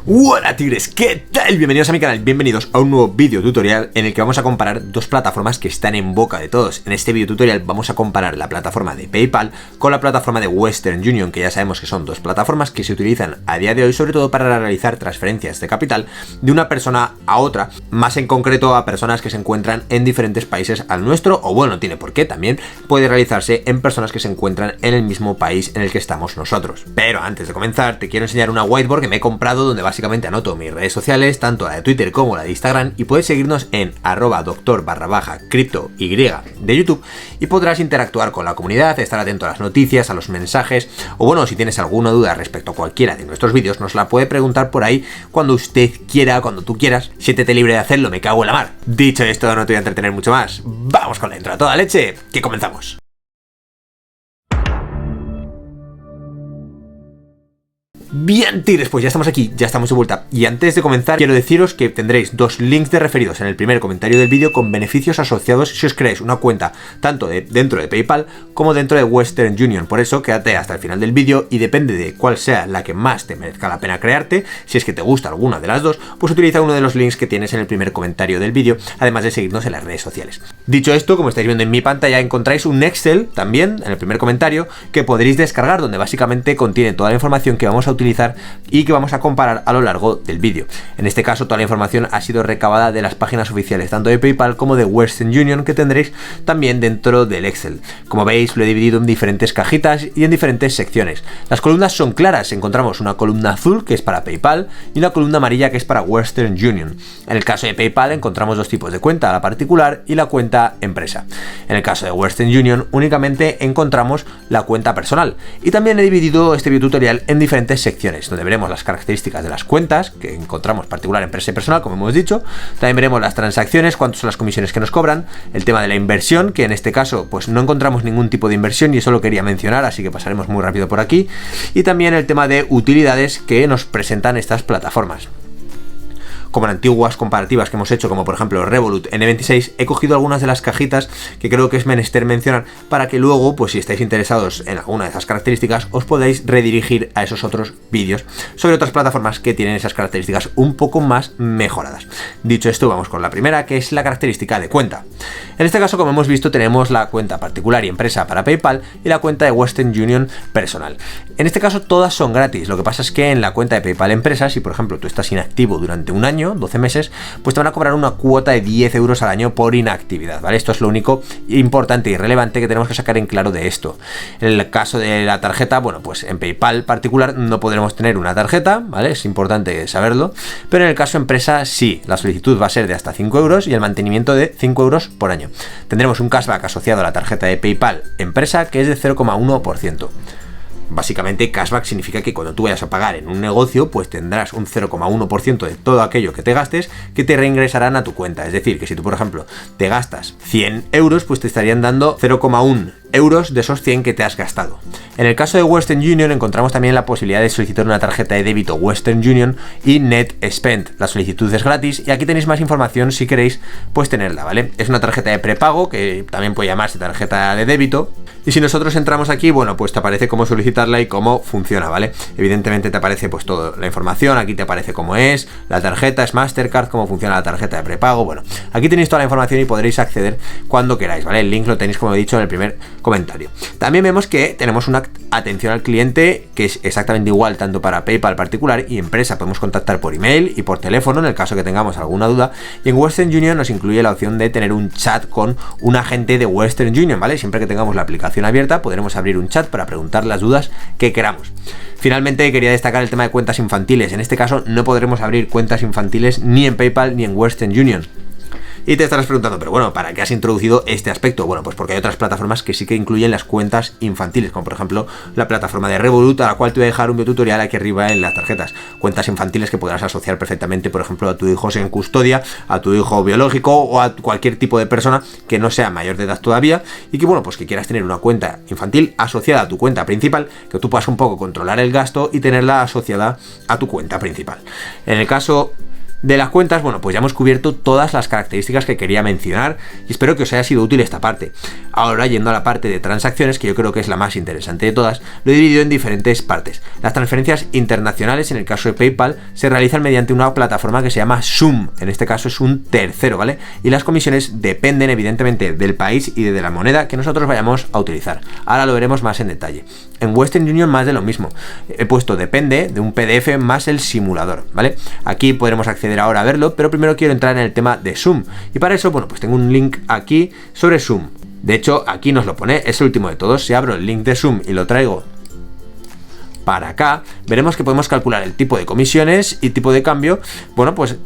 Hola tigres, ¿qué tal? Bienvenidos a mi canal, bienvenidos a un nuevo vídeo tutorial en el que vamos a comparar dos plataformas que están en boca de todos. En este vídeo tutorial vamos a comparar la plataforma de PayPal con la plataforma de Western Union, que ya sabemos que son dos plataformas que se utilizan a día de hoy sobre todo para realizar transferencias de capital de una persona a otra, más en concreto a personas que se encuentran en diferentes países al nuestro, o bueno, no tiene por qué, también puede realizarse en personas que se encuentran en el mismo país en el que estamos nosotros. Pero antes de comenzar te quiero enseñar una whiteboard que me he comprado donde básicamente anoto mis redes sociales, tanto la de Twitter como la de Instagram, y puedes seguirnos en @doctor_criptoy de YouTube y podrás interactuar con la comunidad, estar atento a las noticias, a los mensajes, o bueno, si tienes alguna duda respecto a cualquiera de nuestros vídeos, nos la puede preguntar por ahí cuando usted quiera, cuando tú quieras. Siéntete libre de hacerlo, me cago en la mar. Dicho esto, no te voy a entretener mucho más. Vamos con la intro a toda leche, que comenzamos. Bien, tigres, pues ya estamos aquí, ya estamos de vuelta. Y antes de comenzar, quiero deciros que tendréis dos links de referidos en el primer comentario del vídeo con beneficios asociados si os creáis una cuenta tanto dentro de PayPal como dentro de Western Union. Por eso, quédate hasta el final del vídeo y depende de cuál sea la que más te merezca la pena crearte. Si es que te gusta alguna de las dos, pues utiliza uno de los links que tienes en el primer comentario del vídeo, además de seguirnos en las redes sociales. Dicho esto, como estáis viendo en mi pantalla, encontráis un Excel también en el primer comentario que podréis descargar, donde básicamente contiene toda la información que vamos a utilizar y que vamos a comparar a lo largo del vídeo. En este caso, toda la información ha sido recabada de las páginas oficiales tanto de PayPal como de Western Union, que tendréis también dentro del Excel. Como veis, lo he dividido en diferentes cajitas y en diferentes secciones. Las columnas son claras, encontramos una columna azul que es para PayPal y una columna amarilla que es para Western Union. En el caso de PayPal encontramos dos tipos de cuenta, la particular y la cuenta empresa. En el caso de Western Union únicamente encontramos la cuenta personal. Y también he dividido este video tutorial en diferentes secciones, donde veremos las características de las cuentas que encontramos particular, empresa y personal, como hemos dicho. También veremos las transacciones, cuántas son las comisiones que nos cobran, el tema de la inversión, que en este caso pues no encontramos ningún tipo de inversión y eso lo quería mencionar, así que pasaremos muy rápido por aquí, y también el tema de utilidades que nos presentan estas plataformas. Como en antiguas comparativas que hemos hecho, como por ejemplo Revolut N26, he cogido algunas de las cajitas que creo que es menester mencionar para que luego, pues si estáis interesados en alguna de esas características, os podáis redirigir a esos otros vídeos sobre otras plataformas que tienen esas características un poco más mejoradas. Dicho esto, vamos con la primera, que es la característica de cuenta. En este caso, como hemos visto, tenemos la cuenta particular y empresa para PayPal y la cuenta de Western Union personal. En este caso, todas son gratis. Lo que pasa es que en la cuenta de PayPal empresa, si por ejemplo tú estás inactivo durante un año, 12 meses, pues te van a cobrar una cuota de 10 euros al año por inactividad, ¿vale? Esto es lo único importante y relevante que tenemos que sacar en claro de esto. En el caso de la tarjeta, bueno, pues en PayPal particular no podremos tener una tarjeta, ¿vale? Es importante saberlo, pero en el caso empresa sí, la solicitud va a ser de hasta 5 euros y el mantenimiento de 5 euros por año. Tendremos un cashback asociado a la tarjeta de PayPal empresa que es de 0,1%. Básicamente, cashback significa que cuando tú vayas a pagar en un negocio, pues tendrás un 0,1% de todo aquello que te gastes que te reingresarán a tu cuenta. Es decir, que si tú, por ejemplo, te gastas 100 euros, pues te estarían dando 0,1 euros de esos 100 que te has gastado. En el caso de Western Union encontramos también la posibilidad de solicitar una tarjeta de débito Western Union y Net Spend. La solicitud es gratis y aquí tenéis más información si queréis pues tenerla, ¿vale? Es una tarjeta de prepago que también puede llamarse tarjeta de débito. Y si nosotros entramos aquí, bueno, pues te aparece cómo solicitarla y cómo funciona, ¿vale? Evidentemente te aparece pues toda la información, aquí te aparece cómo es, la tarjeta es Mastercard, cómo funciona la tarjeta de prepago, bueno, aquí tenéis toda la información y podréis acceder cuando queráis, ¿vale? El link lo tenéis, como he dicho, en el primer comentario. También vemos que tenemos una atención al cliente que es exactamente igual tanto para PayPal particular y empresa. Podemos contactar por email y por teléfono en el caso que tengamos alguna duda, y en Western Union nos incluye la opción de tener un chat con un agente de Western Union, ¿vale? Siempre que tengamos la aplicación abierta podremos abrir un chat para preguntar las dudas que queramos. Finalmente, quería destacar el tema de cuentas infantiles. En este caso no podremos abrir cuentas infantiles ni en PayPal ni en Western Union. Y te estarás preguntando, pero bueno, ¿para qué has introducido este aspecto? Bueno, pues porque hay otras plataformas que sí que incluyen las cuentas infantiles, como por ejemplo la plataforma de Revolut, a la cual te voy a dejar un video tutorial aquí arriba en las tarjetas. Cuentas infantiles que podrás asociar perfectamente, por ejemplo, a tu hijo en custodia, a tu hijo biológico o a cualquier tipo de persona que no sea mayor de edad todavía y que, bueno, pues que quieras tener una cuenta infantil asociada a tu cuenta principal, que tú puedas un poco controlar el gasto y tenerla asociada a tu cuenta principal. En el caso De las cuentas, bueno, pues ya hemos cubierto todas las características que quería mencionar y espero que os haya sido útil esta parte. Ahora, yendo a la parte de transacciones, que yo creo que es la más interesante de todas, lo he dividido en diferentes partes. Las transferencias internacionales, en el caso de PayPal, se realizan mediante una plataforma que se llama Xoom. En este caso es un tercero, ¿vale? Y las comisiones dependen evidentemente del país y de la moneda que nosotros vayamos a utilizar. Ahora lo veremos más en detalle. En Western Union más de lo mismo. He puesto depende de un PDF más el simulador, ¿vale? Aquí podremos acceder ahora a verlo, pero primero quiero entrar en el tema de Xoom. Y para eso, bueno, pues tengo un link aquí sobre Xoom. De hecho, aquí nos lo pone, es el último de todos. Si abro el link de Xoom y lo traigo para acá, veremos que podemos calcular el tipo de comisiones y tipo de cambio, bueno, pues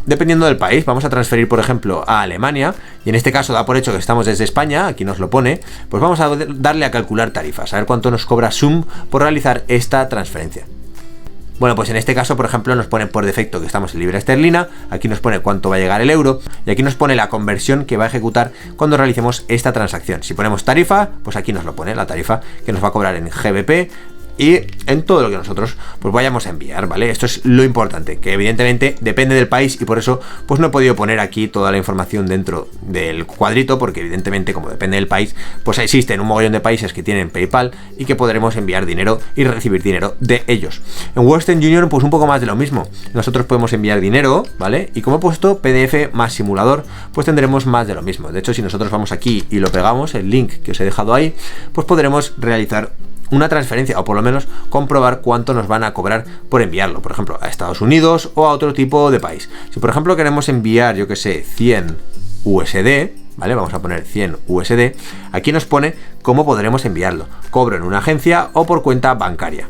dependiendo del país. Vamos a transferir, por ejemplo, a Alemania, y en este caso da por hecho que estamos desde España, aquí nos lo pone, pues vamos a darle a calcular tarifas, a ver cuánto nos cobra Xoom por realizar esta transferencia. Bueno, pues en este caso, por ejemplo, nos pone por defecto que estamos en libra esterlina, aquí nos pone cuánto va a llegar el euro, y aquí nos pone la conversión que va a ejecutar cuando realicemos esta transacción. Si ponemos tarifa, pues aquí nos lo pone, la tarifa que nos va a cobrar en GBP, y en todo lo que nosotros pues vayamos a enviar, ¿vale? Esto es lo importante, que evidentemente depende del país y por eso pues no he podido poner aquí toda la información dentro del cuadrito, porque evidentemente como depende del país, pues existen un mogollón de países que tienen PayPal y que podremos enviar dinero y recibir dinero de ellos. En Western Union pues un poco más de lo mismo, nosotros podemos enviar dinero, ¿vale? Y como he puesto PDF más simulador, pues tendremos más de lo mismo. De hecho, si nosotros vamos aquí y lo pegamos, el link que os he dejado ahí, pues podremos realizar una transferencia o por lo menos comprobar cuánto nos van a cobrar por enviarlo, por ejemplo a Estados Unidos o a otro tipo de país. Si por ejemplo queremos enviar, yo que sé, 100 USD, ¿vale? Vamos a poner 100 USD, aquí nos pone cómo podremos enviarlo, cobro en una agencia o por cuenta bancaria.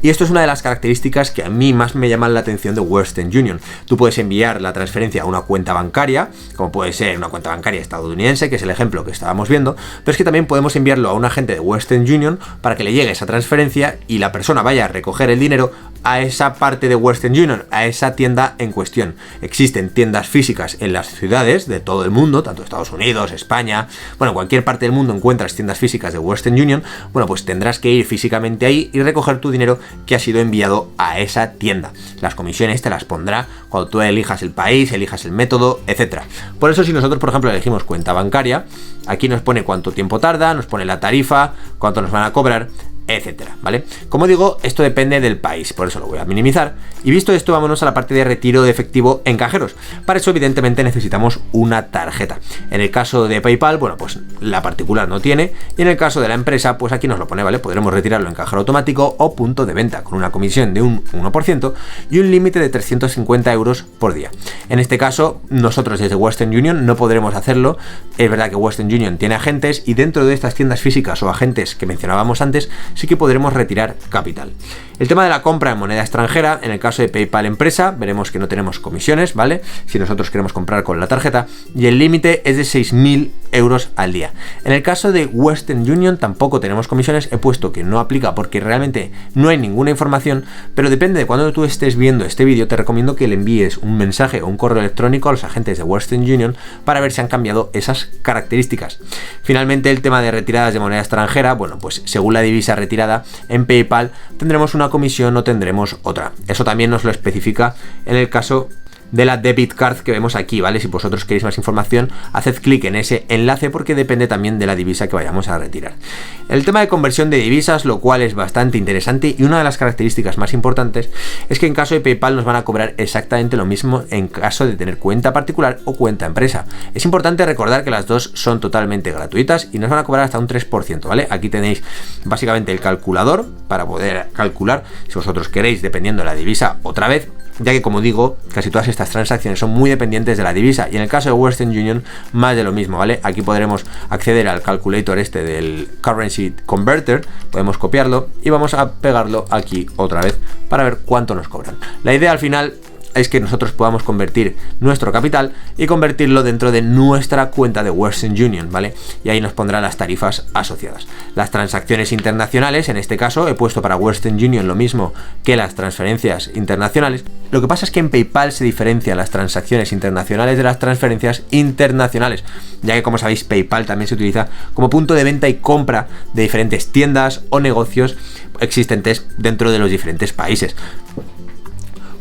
Y esto es una de las características que a mí más me llaman la atención de Western Union. Tú puedes enviar la transferencia a una cuenta bancaria, como puede ser una cuenta bancaria estadounidense, que es el ejemplo que estábamos viendo, pero es que también podemos enviarlo a un agente de Western Union para que le llegue esa transferencia y la persona vaya a recoger el dinero a esa parte de Western Union, a esa tienda en cuestión. Existen tiendas físicas en las ciudades de todo el mundo, tanto Estados Unidos, España, bueno, en cualquier parte del mundo encuentras tiendas físicas de Western Union, bueno, pues tendrás que ir físicamente ahí y recoger tu dinero que ha sido enviado a esa tienda. Las comisiones te las pondrá cuando tú elijas el país, elijas el método, etcétera. Por eso si nosotros, por ejemplo, elegimos cuenta bancaria, aquí nos pone cuánto tiempo tarda, nos pone la tarifa, cuánto nos van a cobrar, etcétera, ¿vale? Como digo, esto depende del país, por eso lo voy a minimizar. Y visto esto, vámonos a la parte de retiro de efectivo en cajeros. Para eso, evidentemente, necesitamos una tarjeta. En el caso de PayPal, bueno, pues la particular no tiene, y en el caso de la empresa, pues aquí nos lo pone, ¿vale? Podremos retirarlo en cajero automático o punto de venta, con una comisión de un 1% y un límite de 350 euros por día. En este caso, nosotros desde Western Union no podremos hacerlo. Es verdad que Western Union tiene agentes, y dentro de estas tiendas físicas o agentes que mencionábamos antes, sí que podremos retirar capital. El tema de la compra en moneda extranjera, en el caso de PayPal empresa, veremos que no tenemos comisiones, ¿vale? Si nosotros queremos comprar con la tarjeta, y el límite es de 6.000 euros al día. En el caso de Western Union tampoco tenemos comisiones, he puesto que no aplica porque realmente no hay ninguna información, pero depende de cuando tú estés viendo este vídeo, te recomiendo que le envíes un mensaje o un correo electrónico a los agentes de Western Union para ver si han cambiado esas características. Finalmente, el tema de retiradas de moneda extranjera, bueno, pues según la divisa retirada en PayPal tendremos una comisión o tendremos otra. Eso también nos lo especifica en el caso de la debit card que vemos aquí, ¿vale? Si vosotros queréis más información, haced clic en ese enlace porque depende también de la divisa que vayamos a retirar. El tema de conversión de divisas, lo cual es bastante interesante, y una de las características más importantes es que en caso de PayPal nos van a cobrar exactamente lo mismo en caso de tener cuenta particular o cuenta empresa. Es importante recordar que las dos son totalmente gratuitas y nos van a cobrar hasta un 3%, ¿vale? Aquí tenéis básicamente el calculador para poder calcular si vosotros queréis, dependiendo de la divisa, otra vez, ya que, como digo, casi todas estas transacciones son muy dependientes de la divisa, y en el caso de Western Union más de lo mismo, ¿vale? Aquí podremos acceder al calculator este del Currency Converter, podemos copiarlo y vamos a pegarlo aquí otra vez para ver cuánto nos cobran. La idea al final es que nosotros podamos convertir nuestro capital y convertirlo dentro de nuestra cuenta de Western Union, ¿vale? Y ahí nos pondrá las tarifas asociadas. Las transacciones internacionales, en este caso he puesto para Western Union lo mismo que las transferencias internacionales. Lo que pasa es que en PayPal se diferencian las transacciones internacionales de las transferencias internacionales, ya que, como sabéis, PayPal también se utiliza como punto de venta y compra de diferentes tiendas o negocios existentes dentro de los diferentes países.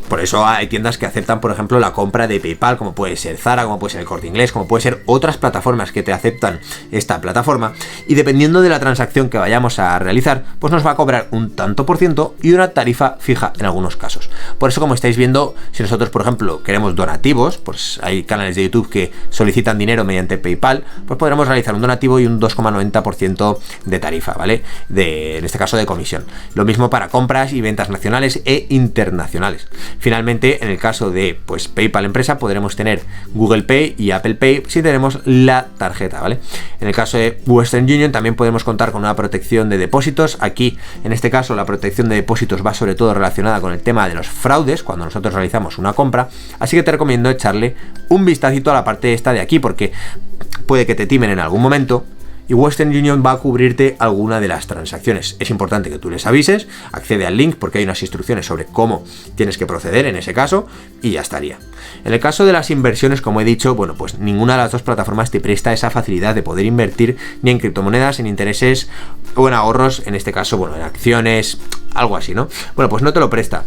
Por eso hay tiendas que aceptan, por ejemplo, la compra de PayPal, como puede ser Zara, como puede ser el Corte Inglés, como puede ser otras plataformas que te aceptan esta plataforma, y dependiendo de la transacción que vayamos a realizar, pues nos va a cobrar un tanto por ciento y una tarifa fija en algunos casos. Por eso, como estáis viendo, si nosotros, por ejemplo, queremos donativos, pues hay canales de YouTube que solicitan dinero mediante PayPal, pues podremos realizar un donativo y un 2,90% de tarifa, ¿vale? En este caso de comisión. Lo mismo para compras y ventas nacionales e internacionales. Finalmente, en el caso de pues PayPal empresa, podremos tener Google Pay y Apple Pay si tenemos la tarjeta, ¿vale? En el caso de Western Union también podemos contar con una protección de depósitos. Aquí, en este caso, la protección de depósitos va sobre todo relacionada con el tema de los fraudes cuando nosotros realizamos una compra, así que te recomiendo echarle un vistacito a la parte esta de aquí, porque puede que te timen en algún momento y Western Union va a cubrirte alguna de las transacciones. Es importante que tú les avises, accede al link porque hay unas instrucciones sobre cómo tienes que proceder en ese caso y ya estaría. En el caso de las inversiones, como he dicho, bueno, pues ninguna de las dos plataformas te presta esa facilidad de poder invertir ni en criptomonedas, en intereses o en ahorros, en este caso, bueno, en acciones, algo así, ¿no? Bueno, pues no te lo presta.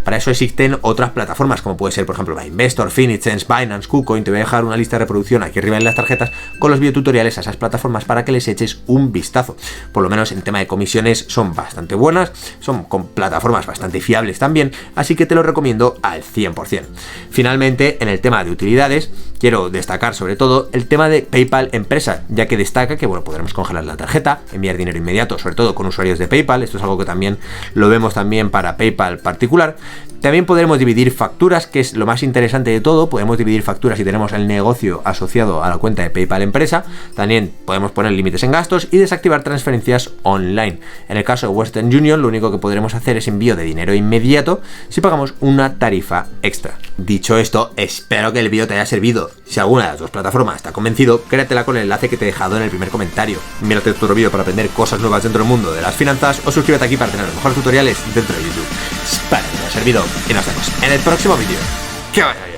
Para eso existen otras plataformas, como puede ser, por ejemplo, Investor, Finitsense, Binance, KuCoin. Te voy a dejar una lista de reproducción aquí arriba en las tarjetas con los videotutoriales a esas plataformas para que les eches un vistazo. Por lo menos en tema de comisiones son bastante buenas, son con plataformas bastante fiables también, así que te lo recomiendo al 100%. Finalmente, en el tema de utilidades, quiero destacar sobre todo el tema de PayPal empresa, ya que destaca que, bueno, podremos congelar la tarjeta, enviar dinero inmediato, sobre todo con usuarios de PayPal. Esto es algo que también lo vemos también para PayPal particular. También podremos dividir facturas, que es lo más interesante de todo. Podemos dividir facturas si tenemos el negocio asociado a la cuenta de PayPal empresa. También podemos poner límites en gastos y desactivar transferencias online. En el caso de Western Union, lo único que podremos hacer es envío de dinero inmediato si pagamos una tarifa extra. Dicho esto, espero que el vídeo te haya servido. Si alguna de las dos plataformas está convencido, créatela con el enlace que te he dejado en el primer comentario. Mírate otro vídeo para aprender cosas nuevas dentro del mundo de las finanzas o suscríbete aquí para tener los mejores tutoriales dentro de YouTube. Espero que te haya servido y nos vemos en el próximo vídeo. ¡Que vaya bien!